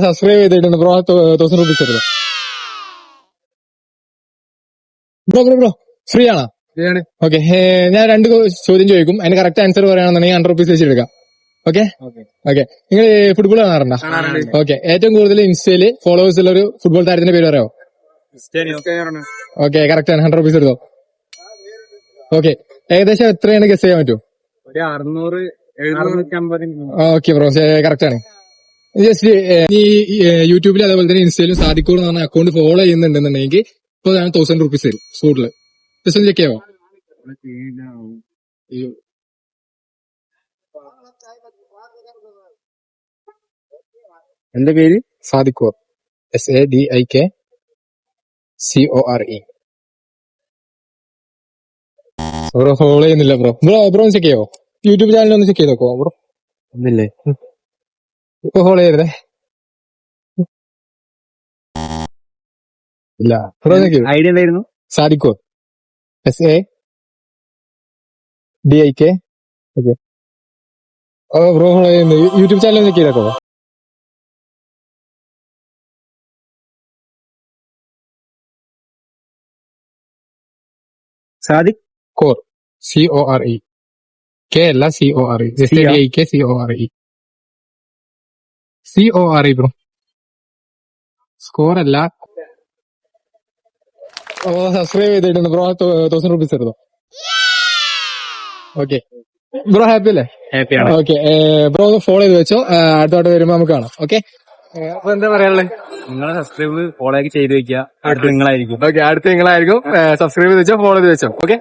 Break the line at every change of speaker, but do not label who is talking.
Subscribe ചെയ്തിട്ടുണ്ട് bro. 1000 rupees എടുത്തോ. Bro free ആണോ? ഓക്കെ. ഞാൻ 2 ചോദ്യം ചോദിക്കും, അതിന് കറക്റ്റ് ആൻസർ പറയുകയാണെന്നുണ്ടെങ്കിൽ 100 റുപ്പീസ് വെച്ചെടുക്കാം. ഓക്കെ. നിങ്ങൾ ഫുട്ബോൾ കാണാറുണ്ടോ? ഓക്കെ. ഏറ്റവും കൂടുതൽ ഇൻസ്റ്റയില് ഫോളോവേഴ്സ് ഉള്ള ഒരു ഫുട്ബോൾ താരത്തിന്റെ പേര് പറയാമോ? ഓക്കെ, കറക്റ്റ് ആണ്. 100 റുപ്പീസ് എടുത്തോ. ഓക്കെ. ഏകദേശം എത്രയാണ് ഗസ് ചെയ്യാൻ പറ്റുമോ? 600-750. ഓക്കെ ബ്രോ, കറക്റ്റ് ആണ്. ജസ്റ്റ് ഈ യൂട്യൂബിൽ അതേപോലെ തന്നെ ഇൻസ്റ്റയിലും സാദിഖോട് എന്ന് പറഞ്ഞ അക്കൗണ്ട് ഫോളോ ചെയ്യുന്നുണ്ടെന്നുണ്ടെങ്കിൽ ഇപ്പൊ ഞാൻ 1000 റുപ്പീസ് തരും സ്കൂളില്. ജസ്റ്റ് ചെക്ക് ചെയ്യാമോ?
എന്റെ പേര്
സാദിഖോർ, SADIKCORE. ബ്രോ ഫോളോ ചെയ്യുന്നില്ല ബ്രോ. ബ്രോ ചെക്ക് ചെയ്യോ? യൂട്യൂബ് ചാനൽ ഒന്ന് ചെക്ക് ചെയ്ത് നോക്കോ ബ്രോ?
ഒന്നില്ലേ?
ഇപ്പൊ ഫോളോ ചെയ്തേ ഇല്ല ബ്രോ.
ഐഡിയ എന്തായിരുന്നു?
Sadikcore, SADIK. Okay. Bro follow ചെയ്യുന്നു. യൂട്യൂബ് ചാനൽ ഒന്ന് ചെക്ക് ചെയ്തേക്കോ.
Sadik
core, CORE. കെ അല്ല, CORE. SADIKCORE bro. സ്കോർ അല്ല. സബ്സ്ക്രൈബ് ചെയ്തിട്ടുണ്ട് ബ്രോ. 1000 റുപ്പീസ് എടുത്തോ. ഓക്കെ ബ്രോ, ഹാപ്പി അല്ലേ?
ഹാപ്പിയാണ്.
ഓക്കെ ബ്രോ, ഫോളോ ചെയ്ത് വെച്ചോ. അടുത്തോട്ട് വരുമ്പോ നമുക്ക് കാണാം. ഓക്കെ. അപ്പൊ എന്താ പറയാനുള്ളത്?
നിങ്ങളെ സബ്സ്ക്രൈബ് ഫോളോ ചെയ്ത് വെക്കുക. അടുത്ത് നിങ്ങളായിരിക്കും.
ഓക്കെ, അടുത്ത് നിങ്ങളായിരിക്കും. സബ്സ്ക്രൈബ് ചെയ്ത് വെച്ചോ, ഫോളോ ചെയ്ത് വെച്ചോ. ഓക്കെ.